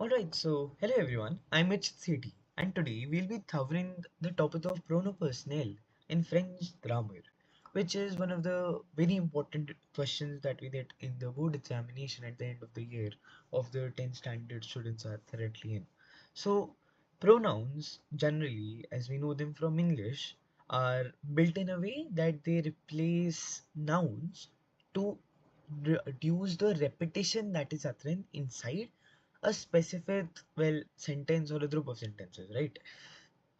Alright, so hello everyone, I'm HCT and today we'll be covering the topic of Pronoms Personnels in French grammar, which is one of the very important questions that we get in the board examination at the end of the year of the 10th standard students are currently in. So, pronouns generally, as we know them from English, are built in a way that they replace nouns to reduce the repetition that is occurring inside a specific sentence or a group of sentences, right?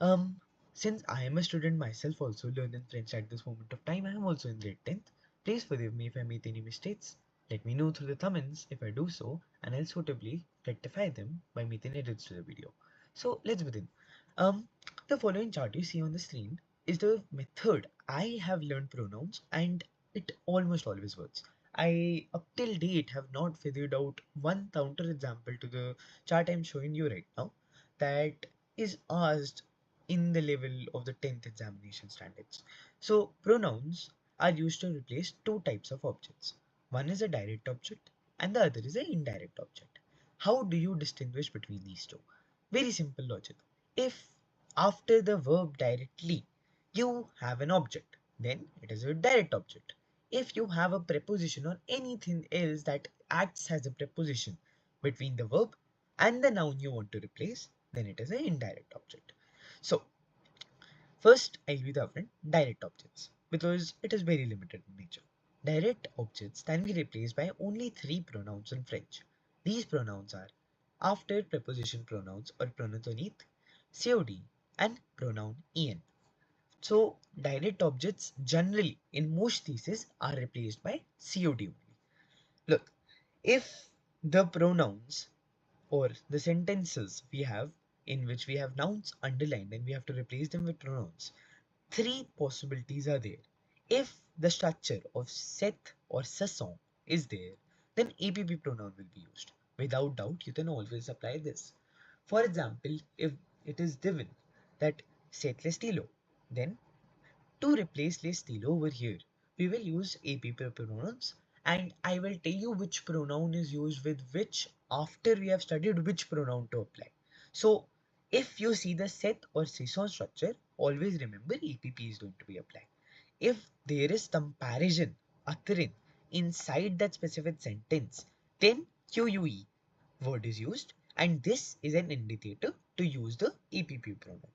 um since I am a student myself also learning French at this moment of time, I am also in grade 10th. Please forgive me if I make any mistakes. Let me know through the comments if I do so, and I'll suitably rectify them by making edits to the video. So let's begin. um the following chart you see on the screen is the method I have learned pronouns, and it almost always works. I up till date have not figured out one counter example to the chart I'm showing you right now that is asked in the level of the 10th examination standards. So pronouns are used to replace two types of objects. One is a direct object and the other is an indirect object. How do you distinguish between these two? Very simple logic. If after the verb directly you have an object, then it is a direct object. If you have a preposition or anything else that acts as a preposition between the verb and the noun you want to replace, then it is an indirect object. So first I'll be covering direct objects because it is very limited in nature. Direct objects can be replaced by only three pronouns in French. These pronouns are after preposition pronouns or pronoun toniques, COD, and pronoun en. So direct objects generally in most cases are replaced by COD only. Look, if the pronouns or the sentences we have in which we have nouns underlined and we have to replace them with pronouns, three possibilities are there. If the structure of set or sesson is there, then APP pronoun will be used. Without doubt, you can always apply this. For example, if it is given that set le stylo, then to replace le stylo over here, we will use APP pronouns, and I will tell you which pronoun is used with which after we have studied which pronoun to apply. So if you see the set or seesaw structure, always remember APP is going to be applied. If there is comparison occurring inside that specific sentence, then QUE word is used, and this is an indicator to use the APP pronoun.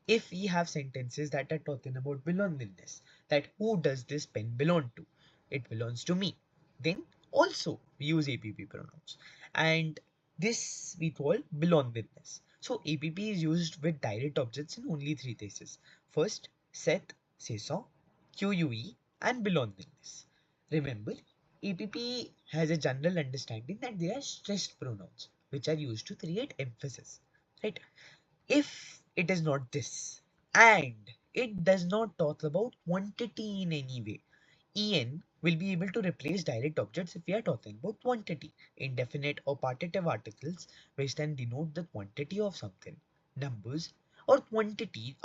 If we have sentences that are talking about belongingness, that who does this pen belong to? It belongs to me. Then also we use APP pronouns. And this we call belongingness. So APP is used with direct objects in only three cases. First, set, saison, QUE, and belongingness. Remember, APP has a general understanding that they are stressed pronouns, which are used to create emphasis. Right? If it is not this, and it does not talk about quantity in any way, en will be able to replace direct objects if we are talking about quantity. Indefinite or partitive articles which can denote the quantity of something, numbers, or quantity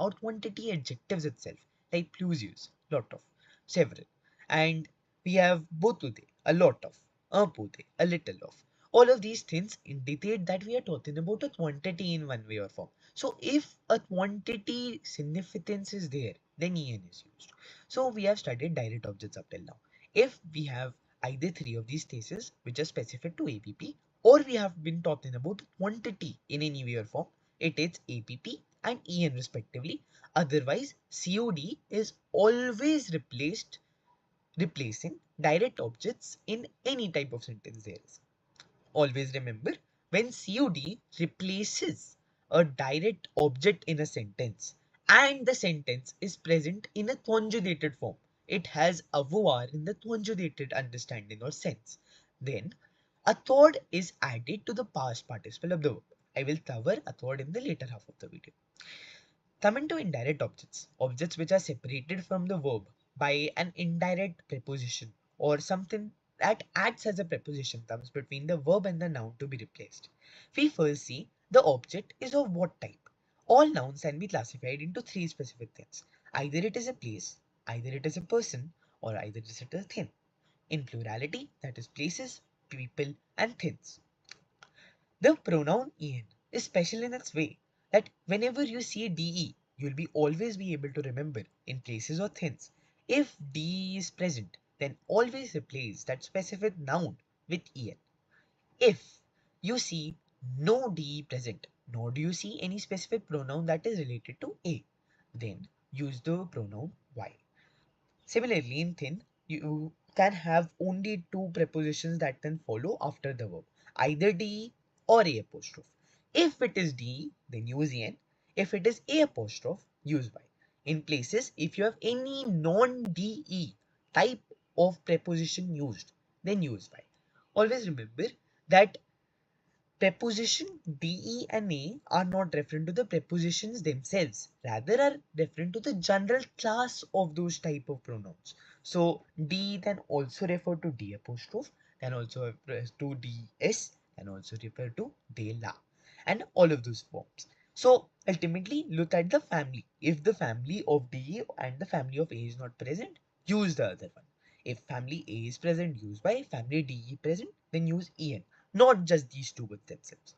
adjectives itself, like plusieurs, lot of, several, and we have beaucoup de, a lot of, un peu de, a little of. All of these things indicate that we are talking about a quantity in one way or form. So if a quantity significance is there, then en is used. So we have studied direct objects up till now. If we have either three of these cases which are specific to APP, or we have been talking about quantity in any way or form, it is APP and EN respectively. Otherwise, COD is always replacing direct objects in any type of sentence there is. Always remember, when COD replaces a direct object in a sentence and the sentence is present in a conjugated form, it has avoir in the conjugated understanding or sense, then a third is added to the past participle of the verb. I will cover a third in the later half of the video. Coming to indirect objects, objects which are separated from the verb by an indirect preposition or something that acts as a preposition comes between the verb and the noun to be replaced. We first see the object is of what type. All nouns can be classified into three specific things. Either it is a place, either it is a person, or either it is a thing. In plurality, that is places, people, and things. The pronoun en is special in its way that whenever you see de, you'll be always be able to remember in places or things. If de is present, then always replace that specific noun with en. If you see no de present, nor do you see any specific pronoun that is related to a, then use the pronoun y. Similarly, in thin, you can have only two prepositions that can follow after the verb, either de or a apostrophe. If it is de, then use en. If it is a apostrophe, use y. In places, if you have any non-de type of preposition used, then use y. Always remember that preposition de and a are not referring to the prepositions themselves, rather are referring to the general class of those type of pronouns. So de can also refer to de apostrophe, can also refer to ds, can also refer to de la, and all of those forms. So ultimately look at the family. If the family of de and the family of a is not present, use the other one. If family a is present, use y. Family de present, then use en, not just these two with themselves.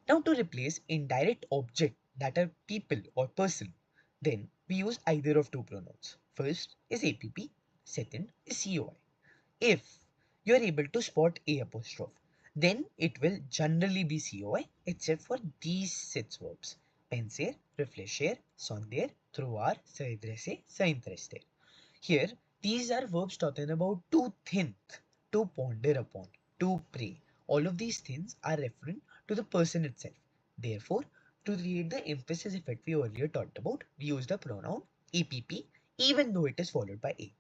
Now to replace indirect object that are people or person, then we use either of two pronouns. First is app, second is COI. If you are able to spot a apostrophe, then it will generally be COI except for these six verbs. Pensar, réfléchir, sonder, croire, se redresser, se interester. Here, these are verbs talking about to think, to ponder upon, to pray. All of these things are referring to the person itself. Therefore, to create the emphasis effect we earlier talked about, we use the pronoun EPP even though it is followed by A.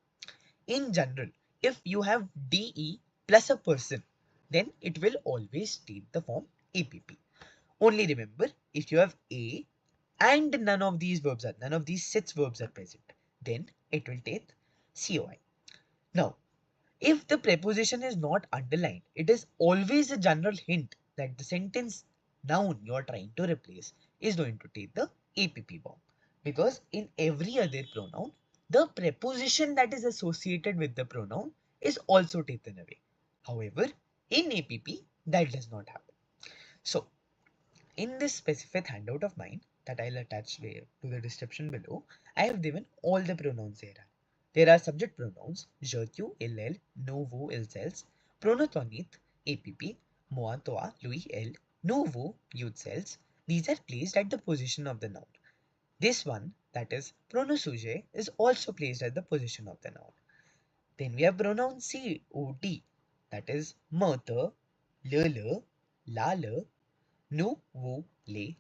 In general, if you have DE plus a person, then it will always take the form APP. Only remember, if you have A and none of these six verbs are present, then it will take COI. Now, if the preposition is not underlined, it is always a general hint that the sentence noun you are trying to replace is going to take the APP form. Because in every other pronoun, the preposition that is associated with the pronoun is also taken away. However, in APP, that does not happen. So, in this specific handout of mine that I'll attach to the description below, I have given all the pronouns here. There are subject pronouns, je, tu, elle, nous, vous, elles, pronoms toniques, app, moi, toi, lui, elle, nous, vous, you, elles. These are placed at the position of the noun. This one, that is pronom sujet, is also placed at the position of the noun. Then we have pronoun COD, that is me, te, le, la, le, nous, vous, les.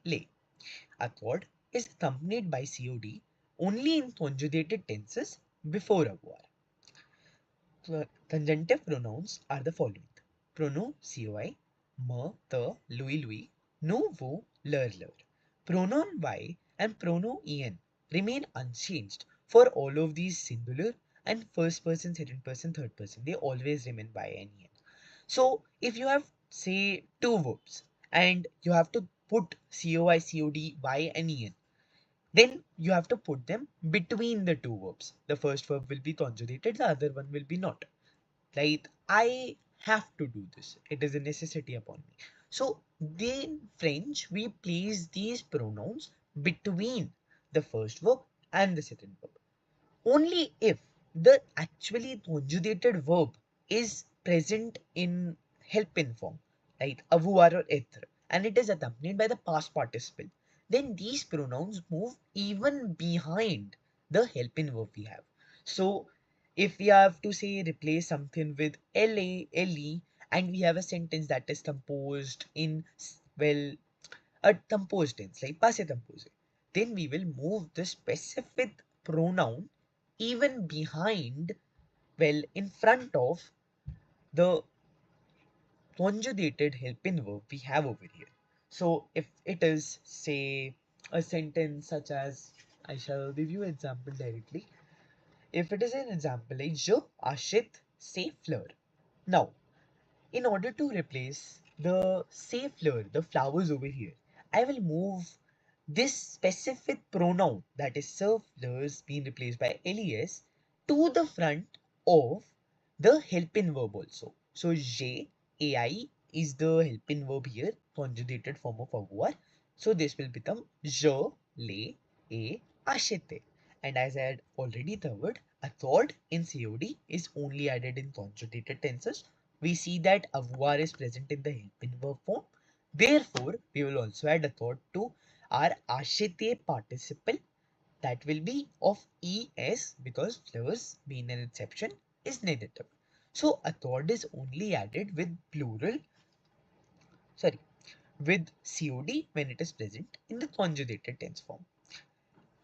A chord is accompanied by COD only in conjugated tenses before a verb. Conjunctive pronouns are the following: pronom COI, me, te, lui, nous, vous, leur. Pronoun Y and pronoun en remain unchanged for all of these singular and first person, second person, third person. They always remain Y and en. So if you have, say, two verbs and you have to put COI, COD, Y and en, then you have to put them between the two verbs. The first verb will be conjugated, the other one will be not. Like, I have to do this. It is a necessity upon me. So in French, we place these pronouns between the first verb and the second verb. Only if the actually conjugated verb is present in helping form, like avoir or être, and it is accompanied by the past participle, then these pronouns move even behind the helping verb we have. So if we have to say replace something with LA, LE, and we have a sentence that is composed in, well, a composed tense like passé composé, then we will move the specific pronoun even behind, well, in front of the conjugated helping verb we have over here. So if it is, say, a sentence such as, I shall give you an example directly. If it is an example like je achète ces fleurs. Now, in order to replace the say fleur, the flowers over here, I will move this specific pronoun, that is serve fleurs being replaced by les, to the front of the helping verb also. So j'ai, ai, is the helping verb here, conjugated form of avoir. So this will become je, les, et, achete. And as I had already covered, a third in COD is only added in conjugated tenses. We see that avoir is present in the helping verb form. Therefore, we will also add a third to our achete participle, that will be of es, because flowers being an exception is negative. So a third is only added with plural, sorry, with COD when it is present in the conjugated tense form.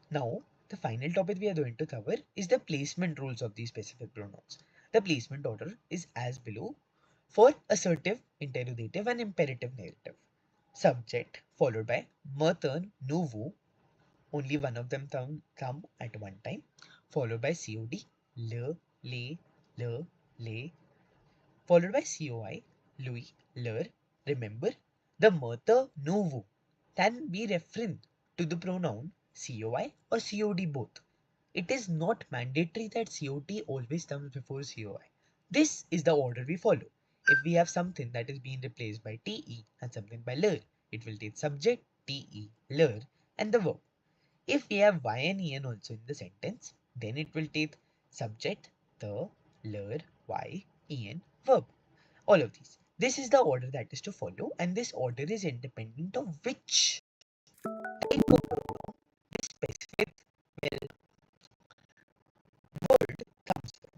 Now, the final topic we are going to cover is the placement rules of these specific pronouns. The placement order is as below for assertive, interrogative, and imperative narrative. Subject followed by me, turn, nous, vous. Only one of them come at one time, followed by COD, le, les, leur, les, followed by COI, lui, leur. Remember, the mother nous, vous can be referring to the pronoun COI or COD both. It is not mandatory that COT always comes before COI. This is the order we follow. If we have something that is being replaced by TE and something by leur, it will take subject, TE, leur, and the verb. If we have y and en also in the sentence, then it will take subject, the, leur, y, en, verb. All of these. This is the order that is to follow, and this order is independent of which type of pronoun this specific word comes from.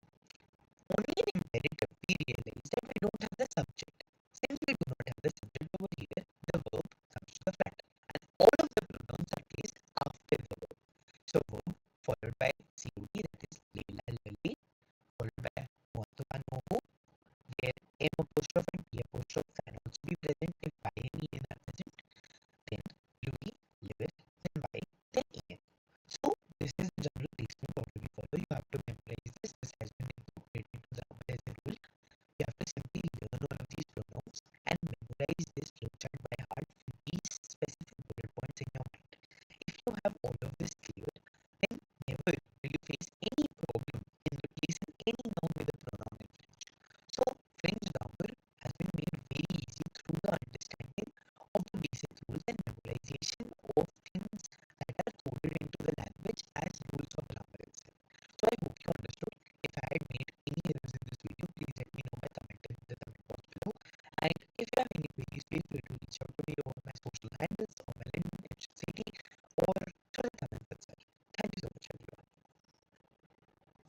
Only in imperative we realize that we don't have the subject. Since we do not have the subject over here, the verb comes to the front, and all of the pronouns are placed after the verb. So verb followed by COD, that is lela, lale, followed by moatova, noho, where M apostrophe and P apostrophe can also be present if Y and En are present. Then lui, leur, then Y, then En. So this is the general placement order we follow. You have to memorize this. This has been incorporated into grammar as a rule. You have to simply learn all of these pronouns and memorize this